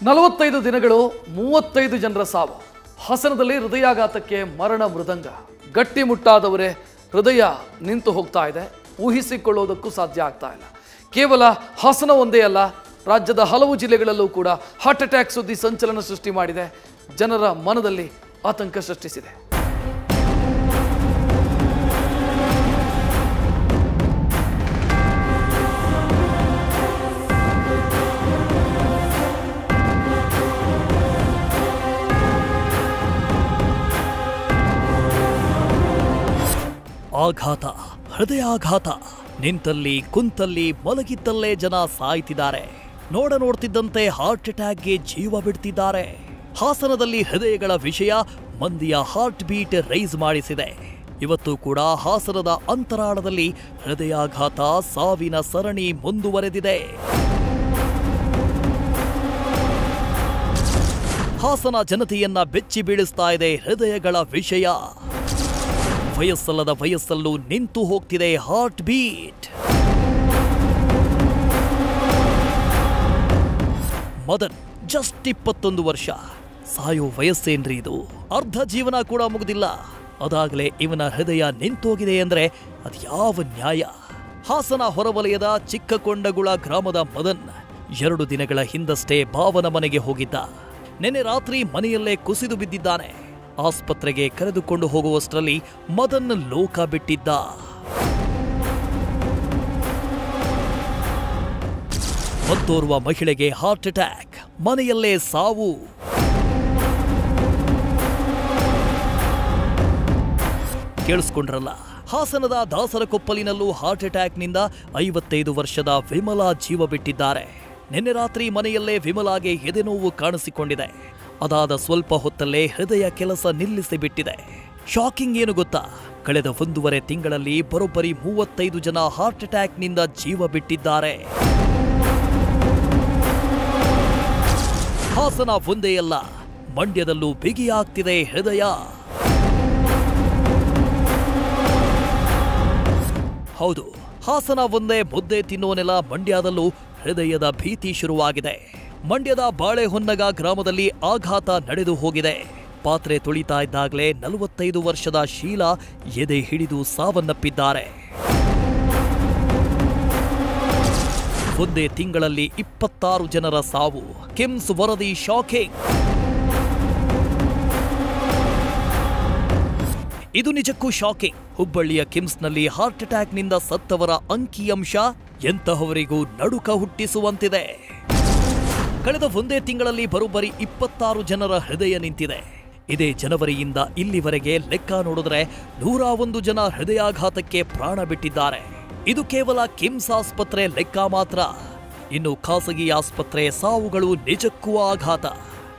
45 ದಿನಗಳು 35 ಜನರ ಸಾವು. ಹಾಸನದಲ್ಲಿ ಹೃದಯಾಘಾತಕ್ಕೆ ಮರಣ ಮೃದಂಗ. ಗಟ್ಟಿಮುಟ್ಟಾದವರೇ ಹೃದಯ ನಿಂತು ಹೋಗ್ತಾ ಇದೆ. ಊಹಿಸಿಕೊಳ್ಳೋದಕ್ಕೂ ಸಾಧ್ಯ ಆಗ್ತಾ ಇಲ್ಲ. ಕೇವಲ ಹಾಸನ ಒಂದೇ ಅಲ್ಲ, ರಾಜ್ಯದ ಹಲವು ಜಿಲ್ಲೆಗಳಲ್ಲೂ ಕೂಡ ಹಾರ್ಟ್ ಅಟ್ಯಾಕ್ ಸುದ್ದಿ ಸಂಚಲನ ಸೃಷ್ಟಿ ಮಾಡಿದೆ. ಜನರ ಮನದಲ್ಲಿ ಆತಂಕ ಸೃಷ್ಟಿಸಿದೆ. ಆಘಾತ, ಹೃದಯಾಘಾತ. ನಿಂತಲ್ಲಿ ಕುಂತಲ್ಲಿ ಮಲಗಿದ್ದಲ್ಲೇ ಜನ ಸಾಯ್ತಿದ್ದಾರೆ. ನೋಡ್ತಿದ್ದಂತೆ ಹಾರ್ಟ್ ಅಟ್ಯಾಕ್ಗೆ ಜೀವ ಬಿಡ್ತಿದ್ದಾರೆ. ಹಾಸನದಲ್ಲಿ ಹೃದಯಗಳ ವಿಷಯ ಮಂದಿಯ ಹಾರ್ಟ್ ಬೀಟ್ ರೈಸ್ ಮಾಡಿಸಿದೆ. ಇವತ್ತು ಕೂಡ ಹಾಸನದ ಅಂತರಾಳದಲ್ಲಿ ಹೃದಯಾಘಾತ ಸಾವಿನ ಸರಣಿ ಮುಂದುವರೆದಿದೆ. ಹಾಸನ ಜನತೆಯನ್ನ ಬೆಚ್ಚಿ ಬೀಳಿಸ್ತಾ ಇದೆ ಹೃದಯಗಳ ವಿಷಯ. ವಯಸ್ಸಲ್ಲದ ವಯಸ್ಸಲ್ಲೂ ನಿಂತು ಹೋಗ್ತಿದೆ ಹಾರ್ಟ್ ಬೀಟ್. ಮದನ್ ಜಸ್ಟ್ 21 ವರ್ಷ. ಸಾಯೋ ವಯಸ್ಸೇನ್ರಿ ಇದು? ಅರ್ಧ ಜೀವನ ಕೂಡ ಮುಗಿದಿಲ್ಲ, ಅದಾಗಲೇ ಇವನ ಹೃದಯ ನಿಂತೋಗಿದೆ ಅಂದ್ರೆ ಅದ್ಯಾವ ನ್ಯಾಯ? ಹಾಸನ ಹೊರವಲಯದ ಚಿಕ್ಕಕೊಂಡಗುಳ ಗ್ರಾಮದ ಮದನ್ 2 ದಿನಗಳ ಹಿಂದಷ್ಟೇ ಭಾವನ ಮನೆಗೆ ಹೋಗಿದ್ದ. ನೆನ್ನೆ ರಾತ್ರಿ ಮನೆಯಲ್ಲೇ ಕುಸಿದು ಬಿದ್ದಿದ್ದಾನೆ. ಆಸ್ಪತ್ರೆಗೆ ಕರೆದುಕೊಂಡು ಹೋಗುವಷ್ಟರಲ್ಲಿ ಮದನ್ ಲೋಕ ಬಿಟ್ಟಿದ್ದ. ಮತ್ತೋರ್ವ ಮಹಿಳೆಗೆ ಹಾರ್ಟ್ ಅಟ್ಯಾಕ್, ಮನೆಯಲ್ಲೇ ಸಾವು. ಕೇಳಿಸ್ಕೊಂಡ್ರಲ್ಲ, ಹಾಸನದ ದಾಸರಕೊಪ್ಪಲಿನಲ್ಲೂ ಹಾರ್ಟ್ ಅಟ್ಯಾಕ್ನಿಂದ 55 ವರ್ಷದ ವಿಮಲಾ ಜೀವ ಬಿಟ್ಟಿದ್ದಾರೆ. ನಿನ್ನೆ ರಾತ್ರಿ ಮನೆಯಲ್ಲೇ ವಿಮಲಾಗೆ ಎದೆನೋವು ಕಾಣಿಸಿಕೊಂಡಿದೆ. ಅದಾದ ಸ್ವಲ್ಪ ಹೊತ್ತಲ್ಲೇ ಹೃದಯ ಕೆಲಸ ನಿಲ್ಲಿಸಿ ಬಿಟ್ಟಿದೆ. ಶಾಕಿಂಗ್ ಏನು ಗೊತ್ತಾ? ಕಳೆದ 1.5 ತಿಂಗಳಲ್ಲಿ ಬರೋಬ್ಬರಿ 35 ಜನ ಹಾರ್ಟ್ ಅಟ್ಯಾಕ್ನಿಂದ ಜೀವ ಬಿಟ್ಟಿದ್ದಾರೆ. ಹಾಸನ ಒಂದೇ ಅಲ್ಲ, ಮಂಡ್ಯದಲ್ಲೂ ಬಿಗಿಯಾಗ್ತಿದೆ ಹೃದಯ. ಹೌದು, ಹಾಸನ ಒಂದೇ ಮುದ್ದೆ ತಿನ್ನೋನೆಲ್ಲ ಮಂಡ್ಯದಲ್ಲೂ ಹೃದಯದ ಭೀತಿ ಶುರುವಾಗಿದೆ. ಮಂಡ್ಯದ ಬಾಳೆಹೊನ್ನಗ ಗ್ರಾಮದಲ್ಲಿ ಆಘಾತ ನಡೆದು ಹೋಗಿದೆ. ಪಾತ್ರೆ ತೊಳಿತಾ ಇದ್ದಾಗಲೇ 45 ವರ್ಷದ ಶೀಲಾ ಎದೆ ಹಿಡಿದು ಸಾವನ್ನಪ್ಪಿದ್ದಾರೆ. ಒಂದೇ ತಿಂಗಳಲ್ಲಿ 26 ಜನರ ಸಾವು. ಕಿಮ್ಸ್ ವರದಿ ಶಾಕಿಂಗ್. ಇದು ನಿಜಕ್ಕೂ ಶಾಕಿಂಗ್. ಹುಬ್ಬಳ್ಳಿಯ ಕಿಮ್ಸ್ನಲ್ಲಿ ಹಾರ್ಟ್ ಅಟ್ಯಾಕ್ನಿಂದ ಸತ್ತವರ ಅಂಕಿಅಂಶ ಎಂತಹವರಿಗೂ ನಡುಕ ಹುಟ್ಟಿಸುವಂತಿದೆ. ಕಳೆದ ಒಂದೇ ತಿಂಗಳಲ್ಲಿ ಬರೋಬ್ಬರಿ 26 ಜನರ ಹೃದಯ ನಿಂತಿದೆ. ಇದೇ ಜನವರಿಯಿಂದ ಇಲ್ಲಿವರೆಗೆ ಲೆಕ್ಕ ನೋಡಿದ್ರೆ 101 ಜನ ಹೃದಯಾಘಾತಕ್ಕೆ ಪ್ರಾಣ ಬಿಟ್ಟಿದ್ದಾರೆ. ಇದು ಕೇವಲ ಕಿಮ್ಸ್ ಆಸ್ಪತ್ರೆ ಲೆಕ್ಕ ಮಾತ್ರ. ಇನ್ನು ಖಾಸಗಿ ಆಸ್ಪತ್ರೆ ಸಾವುಗಳು ನಿಜಕ್ಕೂ ಆಘಾತ.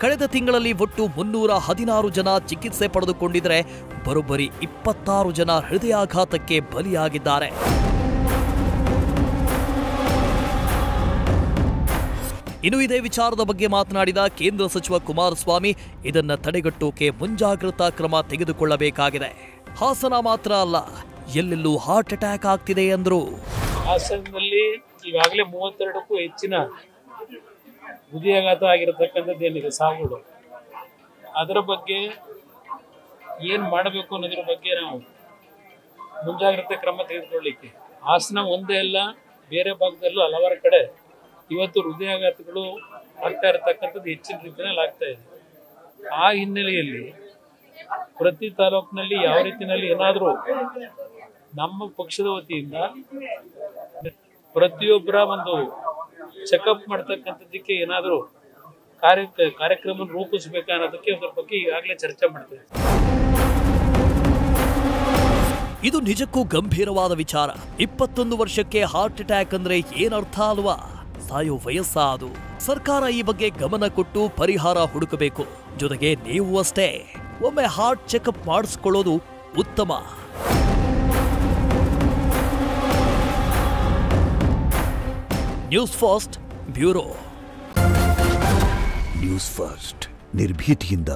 ಕಳೆದ ತಿಂಗಳಲ್ಲಿ ಒಟ್ಟು 316 ಜನ ಚಿಕಿತ್ಸೆ ಪಡೆದುಕೊಂಡಿದ್ರೆ ಬರೋಬ್ಬರಿ 26 ಜನ ಹೃದಯಾಘಾತಕ್ಕೆ ಬಲಿಯಾಗಿದ್ದಾರೆ. ಇನ್ನು ಇದೇ ವಿಚಾರದ ಬಗ್ಗೆ ಮಾತನಾಡಿದ ಕೇಂದ್ರ ಸಚಿವ ಕುಮಾರಸ್ವಾಮಿ, ಇದನ್ನ ತಡೆಗಟ್ಟೋಕೆ ಮುಂಜಾಗ್ರತಾ ಕ್ರಮ ತೆಗೆದುಕೊಳ್ಳಬೇಕಾಗಿದೆ. ಹಾಸನ ಮಾತ್ರ ಅಲ್ಲ, ಎಲ್ಲೆಲ್ಲೂ ಹಾರ್ಟ್ ಅಟ್ಯಾಕ್ ಆಗ್ತಿದೆ ಎಂದ್ರು. ಹಾಸನದಲ್ಲಿ ಈಗಾಗಲೇ 32ಕ್ಕೂ ಹೆಚ್ಚಿನ ಹೃದಯಾಘಾತ ಆಗಿರತಕ್ಕಂಥದ್ದೇನಿದೆ ಸಾವುಗಳು. ಅದರ ಬಗ್ಗೆ ಏನು ಮಾಡಬೇಕು ಅನ್ನೋದ್ರ ಬಗ್ಗೆ ನಾವು ಮುಂಜಾಗ್ರತೆ ಕ್ರಮ ತೆಗೆದುಕೊಳ್ಳಿಕ್ಕೆ, ಹಾಸನ ಒಂದೇ ಅಲ್ಲ ಬೇರೆ ಭಾಗದಲ್ಲೂ ಹಲವಾರು ಕಡೆ ಇವತ್ತು ಹೃದಯಾಘಾತಗಳು ಆಗ್ತಾ ಇರತಕ್ಕಂಥದ್ದು ಹೆಚ್ಚಿನ ರೀತಿಯಲ್ಲಿ ಆಗ್ತಾ ಇದೆ. ಆ ಹಿನ್ನೆಲೆಯಲ್ಲಿ ಪ್ರತಿ ತಾಲೂಕಿನಲ್ಲಿ ಯಾವ ರೀತಿಯಲ್ಲಿ ಏನಾದರೂ ನಮ್ಮ ಪಕ್ಷದ ವತಿಯಿಂದ ಪ್ರತಿಯೊಬ್ಬರ ಒಂದು ಚೆಕಪ್ ಮಾಡ್ತಕ್ಕಂಥದ್ದಕ್ಕೆ ಏನಾದರೂ ಕಾರ್ಯಕ್ರಮ ರೂಪಿಸಬೇಕಾ ಅನ್ನೋದಕ್ಕೆ ಅದ್ರ ಬಗ್ಗೆ ಈಗಾಗಲೇ ಚರ್ಚೆ ಮಾಡ್ತೇವೆ. ಇದು ನಿಜಕ್ಕೂ ಗಂಭೀರವಾದ ವಿಚಾರ. 21 ವರ್ಷಕ್ಕೆ ಹಾರ್ಟ್ ಅಟ್ಯಾಕ್ ಅಂದ್ರೆ ಏನರ್ಥ ಅಲ್ವಾ? ಸಾಯೋ ವಯಸ್ಸ ಅದು. ಸರ್ಕಾರ ಈ ಬಗ್ಗೆ ಗಮನ ಕೊಟ್ಟು ಪರಿಹಾರ ಹುಡುಕಬೇಕು. ಜೊತೆಗೆ ನೀವು ಅಷ್ಟೇ ಒಮ್ಮೆ ಹಾರ್ಟ್ ಚೆಕಪ್ ಮಾಡಿಸ್ಕೊಳ್ಳೋದು ಉತ್ತಮ. News first bureau. News first ನಿರ್ಭೀತಿಯಿಂದ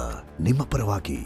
ನಿಮ್ಮ ಪರವಾಗಿ.